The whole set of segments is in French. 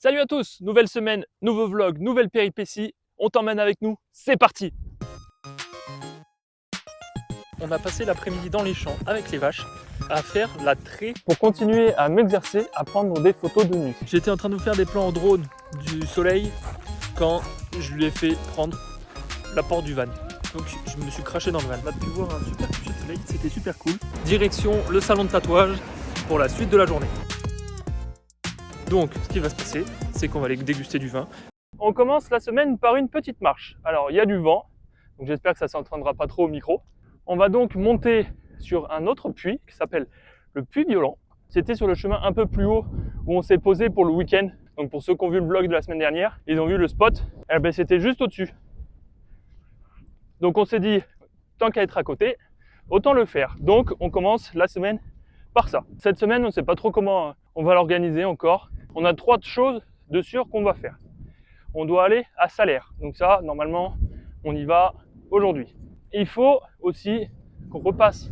Salut à tous, nouvelle semaine, nouveau vlog, nouvelle péripétie, on t'emmène avec nous, c'est parti! On a passé l'après-midi dans les champs avec les vaches à faire la traie pour continuer à m'exercer à prendre des photos de nuit. J'étais en train de vous faire des plans en drone du soleil quand je lui ai fait prendre la porte du van. Donc je me suis craché dans le van. On a pu voir un super coucher de soleil, c'était super cool. Direction le salon de tatouage pour la suite de la journée. Donc, ce qui va se passer, c'est qu'on va aller déguster du vin. On commence la semaine par une petite marche. Alors, il y a du vent, donc j'espère que ça ne s'entendra pas trop au micro. On va donc monter sur un autre puits qui s'appelle le Puy Violent. C'était sur le chemin un peu plus haut où on s'est posé pour le week-end. Donc, pour ceux qui ont vu le vlog de la semaine dernière, ils ont vu le spot. Eh ben, c'était juste au-dessus. Donc, on s'est dit, tant qu'à être à côté, autant le faire. Donc, on commence la semaine par ça. Cette semaine, on ne sait pas trop comment on va l'organiser encore. On a 3 choses de sûr qu'on va faire. On doit aller à Salers. Donc ça, normalement, on y va aujourd'hui. Il faut aussi qu'on repasse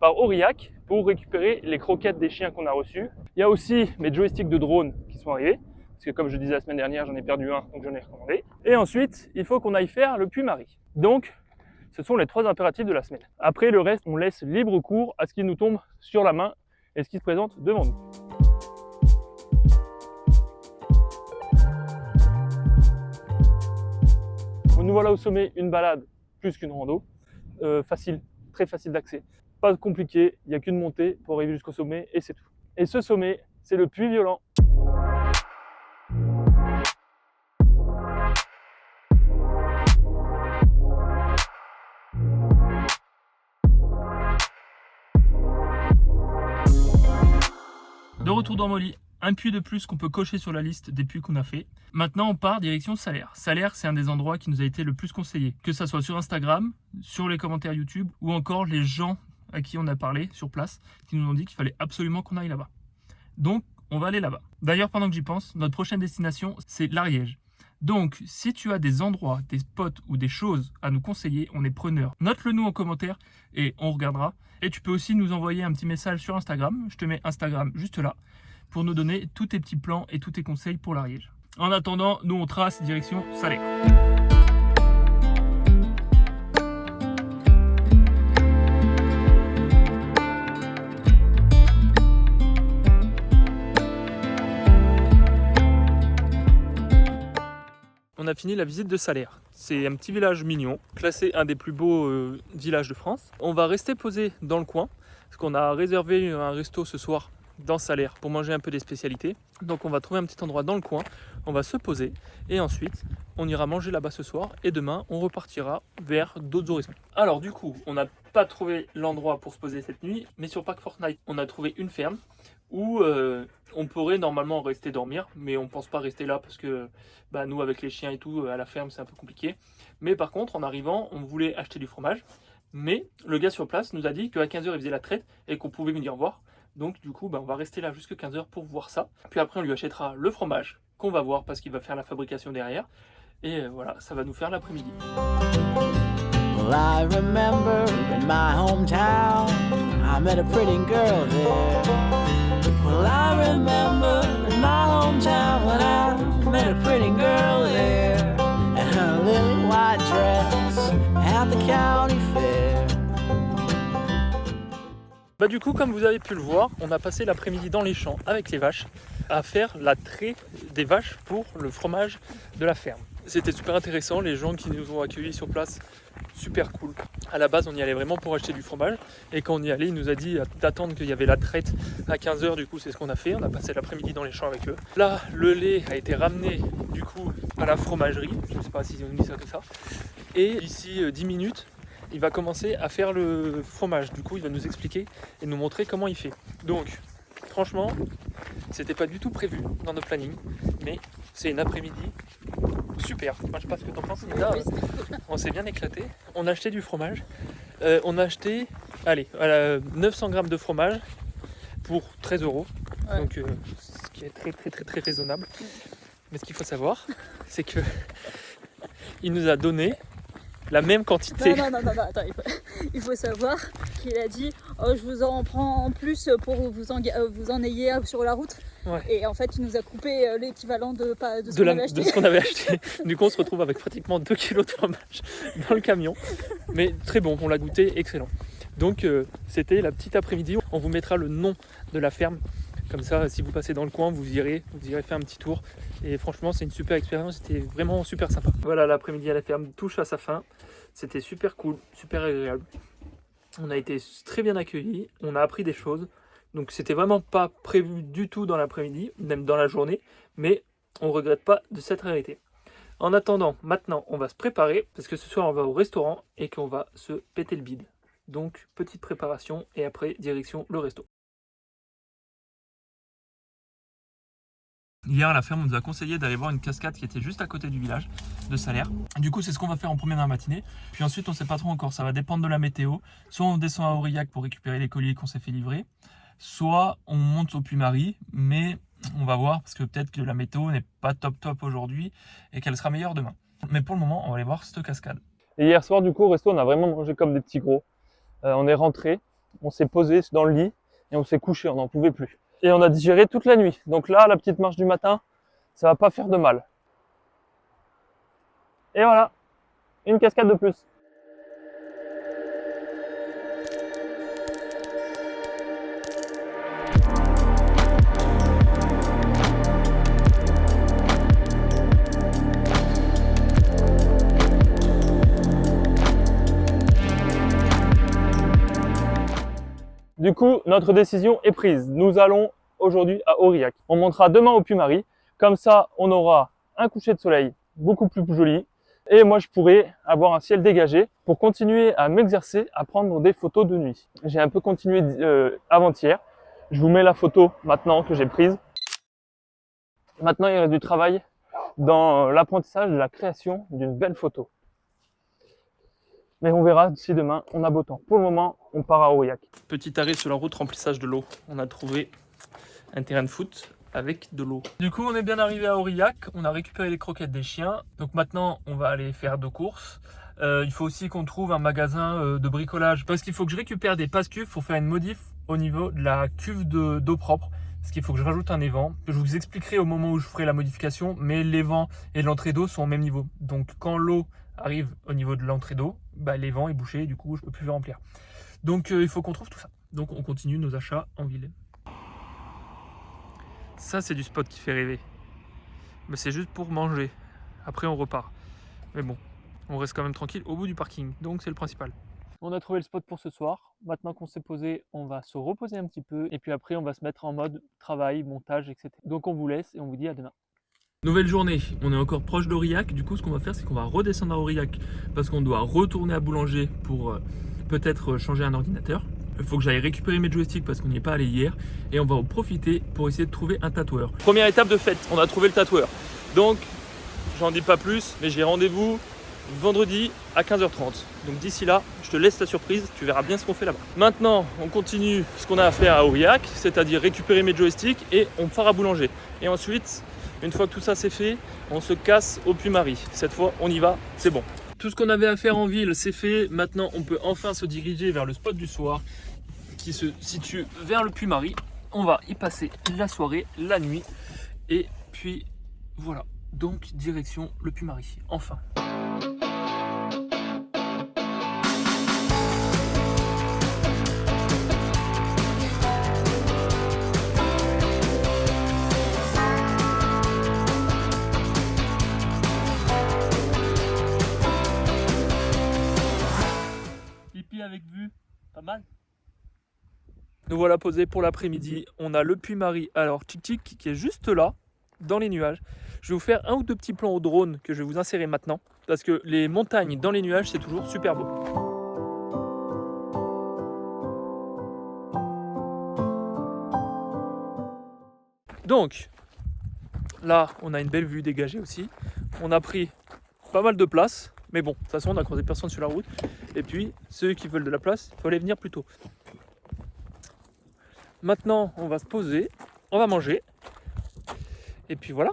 par Aurillac pour récupérer les croquettes des chiens qu'on a reçus. Il y a aussi mes joysticks de drone qui sont arrivés. Parce que comme je disais la semaine dernière, j'en ai perdu un, donc j'en ai recommandé. Et ensuite, il faut qu'on aille faire le Puy-Marie. Donc, ce sont les 3 impératifs de la semaine. Après, le reste, on laisse libre cours à ce qui nous tombe sur la main et ce qui se présente devant nous. Nous voilà au sommet, une balade plus qu'une rando, facile, très facile d'accès, pas compliqué, il n'y a qu'une montée pour arriver jusqu'au sommet et c'est tout. Et ce sommet, c'est le Puy Violent. De retour dans Molly. Un puits de plus qu'on peut cocher sur la liste des puits qu'on a fait. Maintenant, on part direction Salers. Salers, c'est un des endroits qui nous a été le plus conseillé. Que ça soit sur Instagram, sur les commentaires YouTube, ou encore les gens à qui on a parlé sur place, qui nous ont dit qu'il fallait absolument qu'on aille là-bas. Donc, on va aller là-bas. D'ailleurs, pendant que j'y pense, notre prochaine destination, c'est l'Ariège. Donc, si tu as des endroits, des spots ou des choses à nous conseiller, on est preneur. Note-le nous en commentaire et on regardera. Et tu peux aussi nous envoyer un petit message sur Instagram. Je te mets Instagram juste là, pour nous donner tous tes petits plans et tous tes conseils pour l'Ariège. En attendant, nous on trace direction Salers. On a fini la visite de Salers. C'est un petit village mignon, classé un des plus beaux villages de France. On va rester posé dans le coin, parce qu'on a réservé un resto ce soir dans Salers pour manger un peu des spécialités. Donc on va trouver un petit endroit dans le coin, on va se poser et ensuite on ira manger là-bas ce soir et demain on repartira vers d'autres horizons. Alors du coup, on n'a pas trouvé l'endroit pour se poser cette nuit, mais sur Parc Fortnite, on a trouvé une ferme où on pourrait normalement rester dormir, mais on pense pas rester là parce que nous avec les chiens et tout, à la ferme c'est un peu compliqué. Mais par contre, en arrivant, on voulait acheter du fromage, mais le gars sur place nous a dit qu'à 15h il faisait la traite et qu'on pouvait venir voir. Donc du coup, on va rester là jusqu'à 15h pour voir ça. Puis après, on lui achètera le fromage qu'on va voir parce qu'il va faire la fabrication derrière. Et voilà, ça va nous faire l'après-midi. Well, I remember in my hometown, I met a pretty girl there. Well, I remember in my hometown when I met a pretty girl there. And her little white dress at the county fair. Du coup, comme vous avez pu le voir, on a passé l'après-midi dans les champs avec les vaches à faire la traie des vaches pour le fromage de la ferme. C'était super intéressant, les gens qui nous ont accueillis sur place, super cool. À la base, on y allait vraiment pour acheter du fromage et quand on y allait, il nous a dit d'attendre qu'il y avait la traite à 15h, du coup c'est ce qu'on a fait, on a passé l'après-midi dans les champs avec eux. Là, le lait a été ramené du coup à la fromagerie, je ne sais pas si on dit ça comme ça, et d'ici 10 minutes, il va commencer à faire le fromage. Du coup, il va nous expliquer et nous montrer comment il fait. Donc, franchement, c'était pas du tout prévu dans notre planning, mais c'est une après-midi super. Moi, je sais pas ce que t'en penses, Nina. On s'est bien éclaté. On a acheté du fromage. On a acheté, 900 grammes de fromage pour 13 €. Ouais. Donc, ce qui est très raisonnable. Mais ce qu'il faut savoir, c'est que il nous a donné la même quantité. Non, attends, il faut savoir qu'il a dit je vous en prends en plus pour vous en ayez sur la route. Ouais. Et en fait, il nous a coupé l'équivalent de ce De, qu'on avait acheté. de ce qu'on avait acheté. Du coup, on se retrouve avec pratiquement 2 kilos de fromage dans le camion. Mais très bon, on l'a goûté, excellent. Donc, c'était la petite après-midi. On vous mettra le nom de la ferme. Comme ça, si vous passez dans le coin, vous irez faire un petit tour. Et franchement, c'est une super expérience. C'était vraiment super sympa. Voilà, l'après-midi à la ferme touche à sa fin. C'était super cool, super agréable. On a été très bien accueillis. On a appris des choses. Donc c'était vraiment pas prévu du tout dans l'après-midi, même dans la journée, mais on ne regrette pas de s'être arrêté. En attendant, maintenant on va se préparer, parce que ce soir on va au restaurant et qu'on va se péter le bide. Donc petite préparation et après direction le resto. Hier à la ferme on nous a conseillé d'aller voir une cascade qui était juste à côté du village de Salers. Du coup c'est ce qu'on va faire en première matinée. Puis ensuite on ne sait pas trop encore, ça va dépendre de la météo. Soit on descend à Aurillac pour récupérer les colliers qu'on s'est fait livrer. Soit on monte au Puy-Marie, mais on va voir parce que peut-être que la météo n'est pas top aujourd'hui et qu'elle sera meilleure demain. Mais pour le moment, on va aller voir cette cascade. Et hier soir, du coup, au resto, on a vraiment mangé comme des petits gros. On est rentré, on s'est posé dans le lit et on s'est couché, on n'en pouvait plus. Et on a digéré toute la nuit. Donc là, la petite marche du matin, ça va pas faire de mal. Et voilà, une cascade de plus. Du coup, notre décision est prise. Nous allons aujourd'hui à Aurillac. On montera demain au Puy-Marie. Comme ça, on aura un coucher de soleil beaucoup plus joli. Et moi, je pourrai avoir un ciel dégagé pour continuer à m'exercer à prendre des photos de nuit. J'ai un peu continué avant-hier. Je vous mets la photo maintenant que j'ai prise. Maintenant, il y a du travail dans l'apprentissage de la création d'une belle photo. Mais on verra si demain on a beau temps. Pour le moment, on part à Aurillac. Petit arrêt sur la route, remplissage de l'eau. On a trouvé un terrain de foot avec de l'eau. Du coup, on est bien arrivé à Aurillac. On a récupéré les croquettes des chiens. Donc maintenant, on va aller faire 2 courses. Il faut aussi qu'on trouve un magasin de bricolage. Parce qu'il faut que je récupère des passe-cuves pour faire une modif au niveau de la cuve d'eau propre. Parce qu'il faut que je rajoute un évent. Je vous expliquerai au moment où je ferai la modification. Mais l'évent et l'entrée d'eau sont au même niveau. Donc quand l'eau arrive au niveau de l'entrée d'eau, bah, l'évent est bouché, du coup je peux plus le remplir. Donc il faut qu'on trouve tout ça. Donc on continue nos achats en ville. Ça c'est du spot qui fait rêver. Mais c'est juste pour manger. Après on repart. Mais bon, on reste quand même tranquille au bout du parking. Donc c'est le principal. On a trouvé le spot pour ce soir. Maintenant qu'on s'est posé, on va se reposer un petit peu. Et puis après on va se mettre en mode travail, montage, etc. Donc on vous laisse et on vous dit à demain. Nouvelle journée, on est encore proche d'Aurillac. Du coup, ce qu'on va faire, c'est qu'on va redescendre à Aurillac parce qu'on doit retourner à Boulanger pour peut-être changer un ordinateur. Il faut que j'aille récupérer mes joysticks parce qu'on n'y est pas allé hier. Et on va en profiter pour essayer de trouver un tatoueur. Première étape de fête, on a trouvé le tatoueur. Donc, j'en dis pas plus, mais j'ai rendez-vous vendredi à 15h30. Donc d'ici là, je te laisse la surprise, tu verras bien ce qu'on fait là-bas. Maintenant, on continue ce qu'on a à faire à Aurillac, c'est-à-dire récupérer mes joysticks et on part à Boulanger. Et ensuite, une fois que tout ça c'est fait, on se casse au Puy-Marie. Cette fois, on y va, c'est bon. Tout ce qu'on avait à faire en ville, c'est fait. Maintenant, on peut enfin se diriger vers le spot du soir qui se situe vers le Puy-Marie. On va y passer la soirée, la nuit. Et puis, voilà. Donc, direction le Puy-Marie. Enfin. Avec vue, pas mal. Nous voilà posés pour l'après-midi. On a le Puy-Marie, alors Tchik qui est juste là, dans les nuages. Je vais vous faire 1 ou 2 petits plans au drone que je vais vous insérer maintenant, parce que les montagnes dans les nuages, c'est toujours super beau. Donc, là, on a une belle vue dégagée aussi. On a pris pas mal de place. Mais bon, de toute façon, on a croisé personne sur la route. Et puis, ceux qui veulent de la place, il faut aller venir plus tôt. Maintenant, on va se poser, on va manger. Et puis voilà.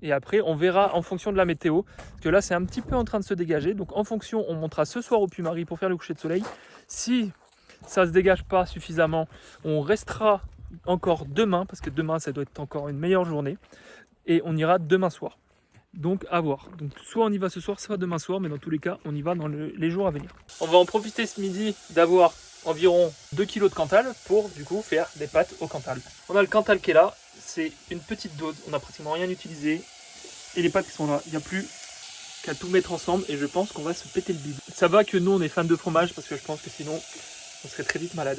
Et après, on verra en fonction de la météo. Parce que là, c'est un petit peu en train de se dégager. Donc, en fonction, on montera ce soir au Puy-Marie pour faire le coucher de soleil. Si ça ne se dégage pas suffisamment, on restera encore demain, parce que demain ça doit être encore une meilleure journée. Et on ira demain soir. Donc à voir. Donc soit on y va ce soir, soit demain soir, mais dans tous les cas, on y va dans les jours à venir. On va en profiter ce midi d'avoir environ 2 kg de Cantal pour du coup faire des pâtes au Cantal. On a le Cantal qui est là, c'est une petite dose, on n'a pratiquement rien utilisé. Et les pâtes qui sont là, il n'y a plus qu'à tout mettre ensemble et je pense qu'on va se péter le bide. Ça va que nous on est fans de fromage parce que je pense que sinon on serait très vite malade.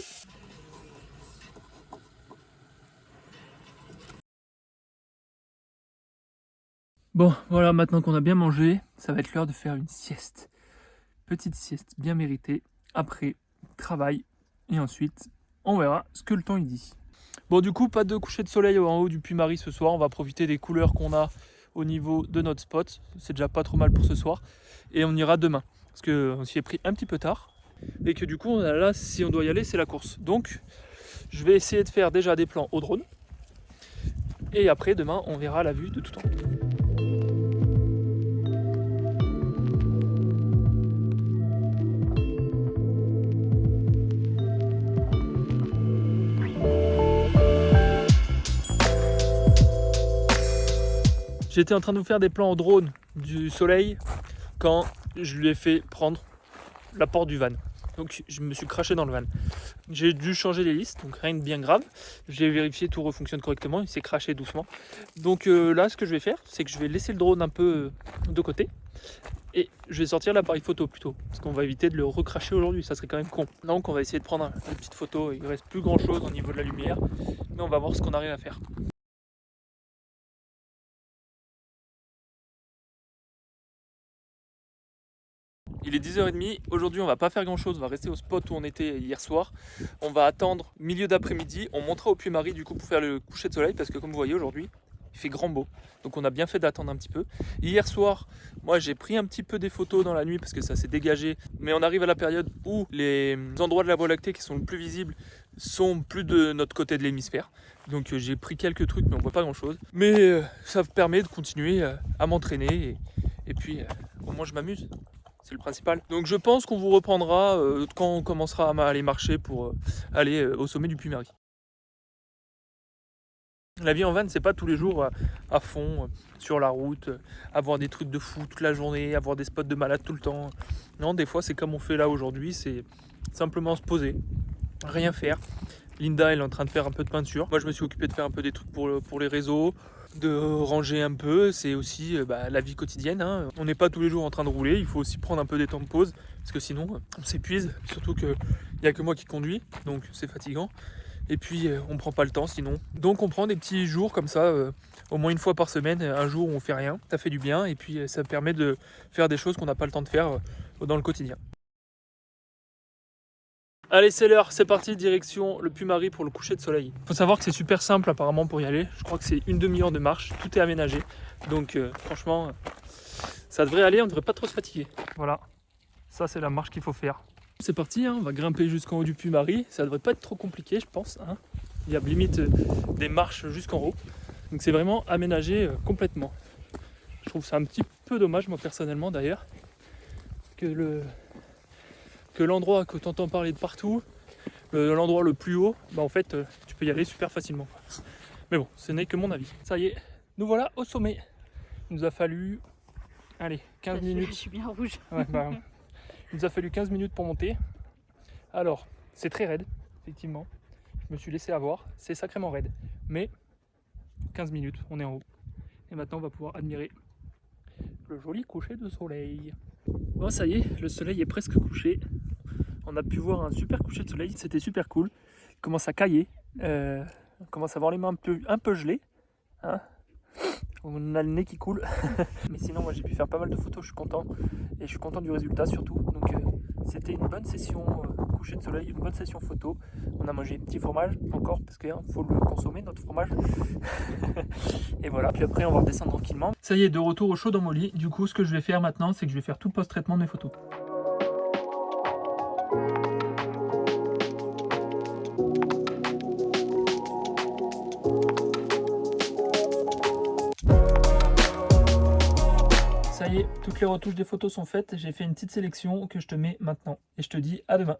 Bon, voilà, maintenant qu'on a bien mangé, ça va être l'heure de faire une sieste. Petite sieste bien méritée. Après, travail. Et ensuite, on verra ce que le temps il dit. Bon, du coup, pas de coucher de soleil en haut du Puy-Marie ce soir. On va profiter des couleurs qu'on a au niveau de notre spot. C'est déjà pas trop mal pour ce soir. Et on ira demain. Parce qu'on s'y est pris un petit peu tard. Et que du coup, là, si on doit y aller, c'est la course. Donc, je vais essayer de faire déjà des plans au drone. Et après, demain, on verra la vue de tout en haut. J'étais en train de vous faire des plans au drone du soleil quand je lui ai fait prendre la porte du van. Donc je me suis craché dans le van. J'ai dû changer l'hélice, donc rien de bien grave. J'ai vérifié, tout refonctionne correctement, il s'est craché doucement. Donc là, ce que je vais faire, c'est que je vais laisser le drone un peu de côté. Et je vais sortir l'appareil photo plutôt, parce qu'on va éviter de le recracher aujourd'hui, ça serait quand même con. Donc on va essayer de prendre une petite photo, il ne reste plus grand chose au niveau de la lumière, mais on va voir ce qu'on arrive à faire. Il est 10h30, aujourd'hui on va pas faire grand chose, on va rester au spot où on était hier soir. On va attendre milieu d'après-midi, on montera au Puy-Marie du coup pour faire le coucher de soleil parce que comme vous voyez aujourd'hui, il fait grand beau. Donc on a bien fait d'attendre un petit peu. Hier soir, moi j'ai pris un petit peu des photos dans la nuit parce que ça s'est dégagé. Mais on arrive à la période où les endroits de la Voie lactée qui sont le plus visibles sont plus de notre côté de l'hémisphère. Donc j'ai pris quelques trucs mais on voit pas grand chose. Mais ça me permet de continuer à m'entraîner et puis au moins je m'amuse. C'est le principal. Donc je pense qu'on vous reprendra quand on commencera à aller marcher pour aller au sommet du Puy-Marie. La vie en van, c'est pas tous les jours à fond, sur la route, avoir des trucs de fou toute la journée, avoir des spots de malade tout le temps. Non, des fois c'est comme on fait là aujourd'hui, c'est simplement se poser, rien faire. Linda elle est en train de faire un peu de peinture. Moi je me suis occupé de faire un peu des trucs pour les réseaux, de ranger un peu, c'est aussi la vie quotidienne. Hein. On n'est pas tous les jours en train de rouler, il faut aussi prendre un peu des temps de pause, parce que sinon on s'épuise, surtout qu'il n'y a que moi qui conduis, donc c'est fatigant. Et puis on prend pas le temps sinon. Donc on prend des petits jours comme ça, au moins une fois par semaine, un jour où on fait rien, ça fait du bien, et puis ça permet de faire des choses qu'on n'a pas le temps de faire dans le quotidien. Allez, c'est l'heure, c'est parti, direction le Puy-Marie pour le coucher de soleil. Faut savoir que c'est super simple apparemment pour y aller. Je crois que c'est une demi-heure de marche, tout est aménagé. Donc franchement, ça devrait aller, on ne devrait pas trop se fatiguer. Voilà, ça c'est la marche qu'il faut faire. C'est parti, hein, on va grimper jusqu'en haut du Puy-Marie. Ça devrait pas être trop compliqué, je pense. Hein. Il y a limite des marches jusqu'en haut. Donc c'est vraiment aménagé complètement. Je trouve ça un petit peu dommage, moi personnellement d'ailleurs, que l'endroit que tu entends parler de partout, l'endroit le plus haut, en fait tu peux y aller super facilement. Mais bon, ce n'est que mon avis. Ça y est, nous voilà au sommet. Il nous a fallu, allez, 15 minutes. Je suis bien rouge. Ouais, il nous a fallu 15 minutes pour monter. Alors, c'est très raide, effectivement. Je me suis laissé avoir, c'est sacrément raide. Mais 15 minutes, on est en haut. Et maintenant, on va pouvoir admirer le joli coucher de soleil. Bon, ça y est, le soleil est presque couché. On a pu voir un super coucher de soleil, c'était super cool. Il commence à cailler, on commence à avoir les mains un peu gelées. Hein, on a le nez qui coule. Mais sinon, moi j'ai pu faire pas mal de photos, je suis content. Et je suis content du résultat surtout. Donc c'était une bonne session coucher de soleil, une bonne session photo. On a mangé un petit fromage encore parce qu'il faut le consommer notre fromage. Et voilà, puis après on va redescendre tranquillement. Ça y est, de retour au chaud dans mon lit. Du coup ce que je vais faire maintenant, c'est que je vais faire tout le post-traitement de mes photos. Ça y est, toutes les retouches des photos sont faites. J'ai fait une petite sélection que je te mets maintenant. Et je te dis à demain.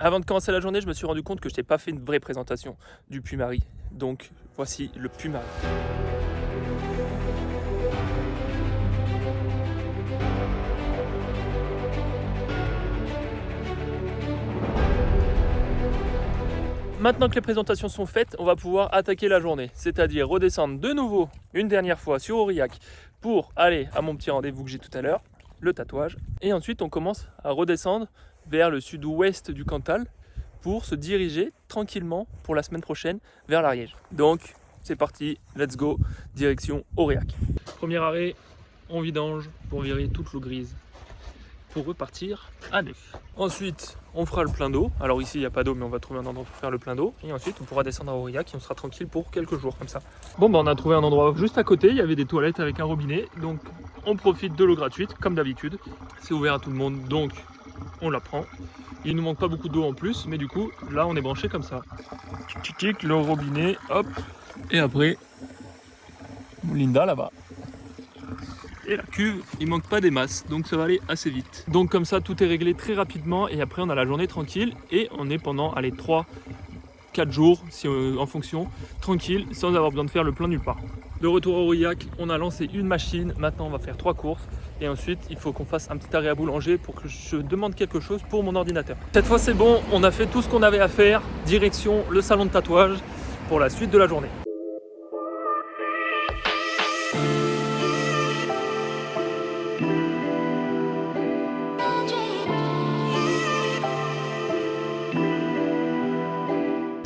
Avant de commencer la journée, je me suis rendu compte que je n'ai pas fait une vraie présentation du Puy-Marie. Donc voici le Puy-Marie. Maintenant que les présentations sont faites, on va pouvoir attaquer la journée, c'est-à-dire redescendre de nouveau une dernière fois sur Aurillac pour aller à mon petit rendez-vous que j'ai tout à l'heure, le tatouage. Et ensuite, on commence à redescendre vers le sud-ouest du Cantal pour se diriger tranquillement pour la semaine prochaine vers l'Ariège. Donc, c'est parti, let's go, direction Aurillac. Premier arrêt, on vidange pour virer toute l'eau grise, pour repartir à neuf. Ensuite, on fera le plein d'eau. Alors ici, il n'y a pas d'eau, mais on va trouver un endroit pour faire le plein d'eau. Et ensuite, on pourra descendre à Aurillac et on sera tranquille pour quelques jours comme ça. Bon, on a trouvé un endroit juste à côté. Il y avait des toilettes avec un robinet. Donc, on profite de l'eau gratuite, comme d'habitude. C'est ouvert à tout le monde, donc on la prend. Il ne nous manque pas beaucoup d'eau en plus, mais du coup, là, on est branché comme ça. Tic, le robinet, hop. Et après, Linda là-bas. Et la cuve, il manque pas des masses, donc ça va aller assez vite. Donc comme ça, tout est réglé très rapidement et après on a la journée tranquille et on est pendant 3-4 jours, si en fonction, tranquille, sans avoir besoin de faire le plein nulle part. De retour à Aurillac, on a lancé une machine, maintenant on va faire 3 courses et ensuite il faut qu'on fasse un petit arrêt à boulanger pour que je demande quelque chose pour mon ordinateur. Cette fois c'est bon, on a fait tout ce qu'on avait à faire, direction le salon de tatouage pour la suite de la journée.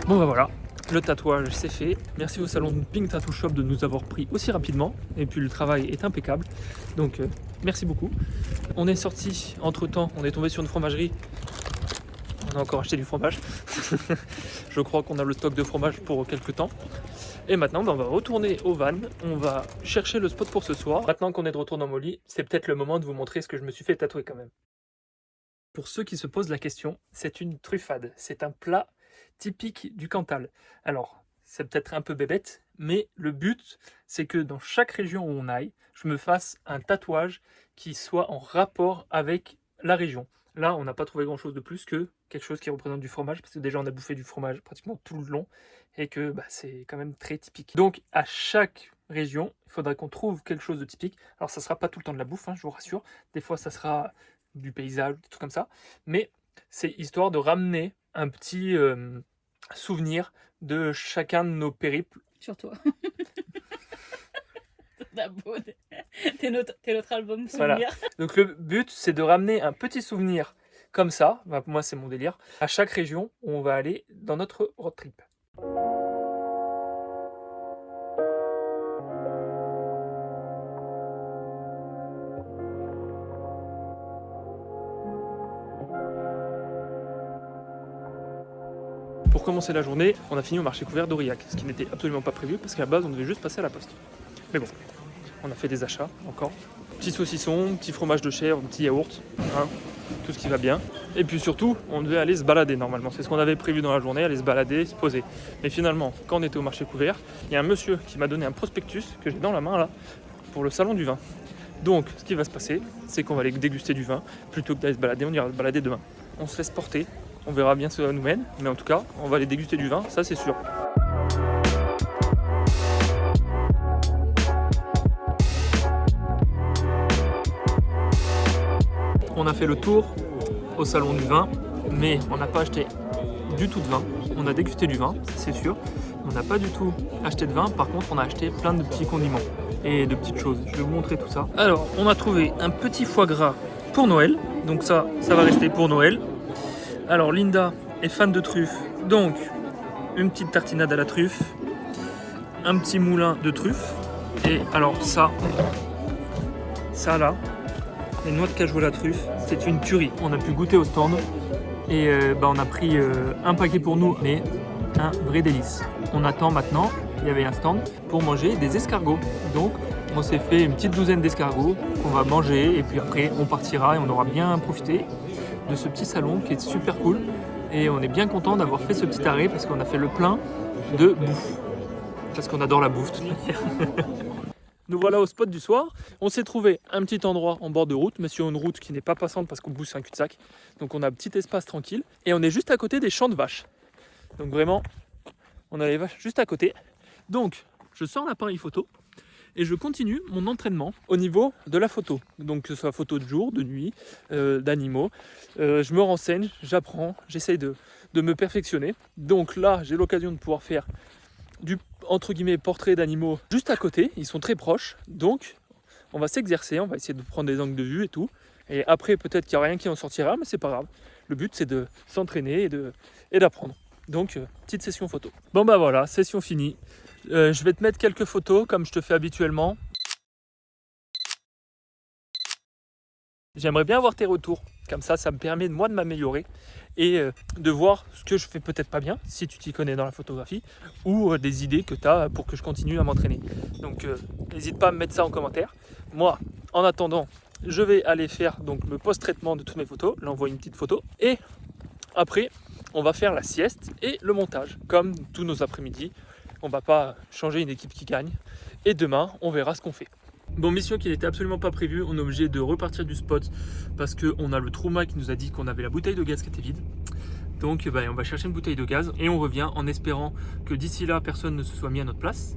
Bon bah voilà, le tatouage c'est fait. Merci au salon de Pink Tattoo Shop de nous avoir pris aussi rapidement. Et puis le travail est impeccable. Donc merci beaucoup. On est sorti entre temps, on est tombé sur une fromagerie. On a encore acheté du fromage. Je crois qu'on a le stock de fromage pour quelques temps. Et maintenant on va retourner au van. On va chercher le spot pour ce soir. Maintenant qu'on est de retour dans mon lit, c'est peut-être le moment de vous montrer ce que je me suis fait tatouer quand même. Pour ceux qui se posent la question, c'est une truffade. C'est un plat typique du Cantal. Alors, c'est peut-être un peu bébête, mais le but, c'est que dans chaque région où on aille, je me fasse un tatouage qui soit en rapport avec la région. Là, on n'a pas trouvé grand-chose de plus que quelque chose qui représente du fromage, parce que déjà, on a bouffé du fromage pratiquement tout le long, et que c'est quand même très typique. Donc, à chaque région, il faudra qu'on trouve quelque chose de typique. Alors, ça ne sera pas tout le temps de la bouffe, je vous rassure. Des fois, ça sera du paysage, des trucs comme ça. Mais c'est histoire de ramener un petit souvenir de chacun de nos périples. Sur toi. T'es notre album souvenir. Voilà. Donc le but, c'est de ramener un petit souvenir comme ça, moi c'est mon délire, à chaque région où on va aller dans notre road trip. Pour commencer la journée, on a fini au marché couvert d'Aurillac, ce qui n'était absolument pas prévu parce qu'à la base on devait juste passer à la poste. Mais bon, on a fait des achats encore. Petit saucisson, petit fromage de chèvre, petit yaourt, tout ce qui va bien. Et puis surtout, on devait aller se balader normalement. C'est ce qu'on avait prévu dans la journée, aller se balader, se poser. Mais finalement, quand on était au marché couvert, il y a un monsieur qui m'a donné un prospectus que j'ai dans la main là, pour le salon du vin. Donc, ce qui va se passer, c'est qu'on va aller déguster du vin. Plutôt que d'aller se balader, on ira se balader demain. On se laisse porter. On verra bien ce que ça nous mène, mais en tout cas, on va aller déguster du vin, ça c'est sûr. On a fait le tour au salon du vin, mais on n'a pas acheté du tout de vin. On a dégusté du vin, c'est sûr. On n'a pas du tout acheté de vin, par contre on a acheté plein de petits condiments et de petites choses. Je vais vous montrer tout ça. Alors, on a trouvé un petit foie gras pour Noël, donc ça va rester pour Noël. Alors Linda est fan de truffes, donc une petite tartinade à la truffe, un petit moulin de truffes, et alors ça là, les noix de cajou à la truffe, c'est une tuerie. On a pu goûter au stand, et on a pris un paquet pour nous, mais un vrai délice. On attend maintenant, il y avait un stand, pour manger des escargots, donc on s'est fait une petite douzaine d'escargots qu'on va manger, et puis après on partira et on aura bien profité de ce petit salon qui est super cool et on est bien content d'avoir fait ce petit arrêt parce qu'on a fait le plein de bouffe parce qu'on adore la bouffe de toute manière. Nous voilà au spot du soir. On s'est trouvé un petit endroit en bord de route, mais sur une route qui n'est pas passante parce qu'au bout c'est un cul-de-sac. Donc on a un petit espace tranquille. Et on est juste à côté des champs de vaches. Donc vraiment, on a les vaches juste à côté. Donc je sors l'appareil photo et je continue mon entraînement au niveau de la photo. Donc que ce soit photo de jour, de nuit, d'animaux. Je me renseigne, j'apprends, j'essaye de me perfectionner. Donc là, j'ai l'occasion de pouvoir faire du entre guillemets portrait d'animaux juste à côté, ils sont très proches, donc on va s'exercer, on va essayer de prendre des angles de vue et tout, et après peut-être qu'il n'y a rien qui en sortira, mais c'est pas grave, le but c'est de s'entraîner et d'apprendre, donc petite session photo. Bon bah voilà, session finie, je vais te mettre quelques photos comme je te fais habituellement. J'aimerais bien avoir tes retours, comme ça me permet moi de m'améliorer et de voir ce que je fais peut-être pas bien, si tu t'y connais dans la photographie, ou des idées que tu as pour que je continue à m'entraîner. Donc n'hésite pas à me mettre ça en commentaire. Moi, en attendant, je vais aller faire donc, le post-traitement de toutes mes photos, l'envoyer une petite photo, et après, on va faire la sieste et le montage, comme tous nos après-midi. On va pas changer une équipe qui gagne, et demain, on verra ce qu'on fait. Bon, mission qui n'était absolument pas prévue, on est obligé de repartir du spot parce qu'on a le Trouma qui nous a dit qu'on avait la bouteille de gaz qui était vide. Donc on va chercher une bouteille de gaz et on revient en espérant que d'ici là personne ne se soit mis à notre place.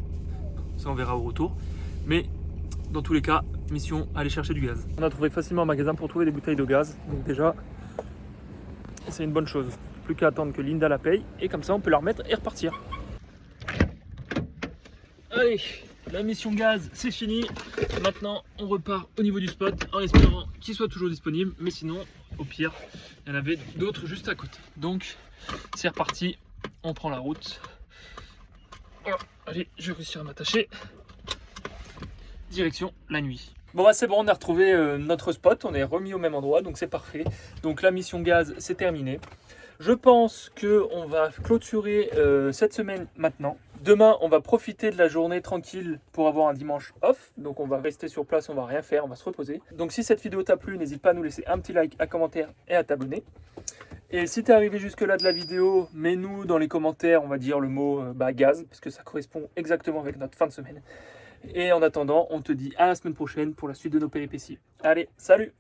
Ça on verra au retour. Mais dans tous les cas, mission aller chercher du gaz. On a trouvé facilement un magasin pour trouver des bouteilles de gaz. Donc déjà, c'est une bonne chose. Plus qu'à attendre que Linda la paye et comme ça on peut la remettre et repartir. Allez, la mission gaz, c'est fini. Maintenant, on repart au niveau du spot en espérant qu'il soit toujours disponible. Mais sinon, au pire, il y en avait d'autres juste à côté. Donc, c'est reparti. On prend la route. Oh, allez, je vais réussir à m'attacher. Direction la nuit. Bon bah c'est bon, on a retrouvé notre spot. On est remis au même endroit, donc c'est parfait. Donc la mission gaz, c'est terminé. Je pense qu'on va clôturer cette semaine maintenant. Demain, on va profiter de la journée tranquille pour avoir un dimanche off. Donc on va rester sur place, on va rien faire, on va se reposer. Donc si cette vidéo t'a plu, n'hésite pas à nous laisser un petit like, un commentaire et à t'abonner. Et si t'es arrivé jusque là de la vidéo, mets-nous dans les commentaires, on va dire le mot gaz, parce que ça correspond exactement avec notre fin de semaine. Et en attendant, on te dit à la semaine prochaine pour la suite de nos péripéties. Allez, salut!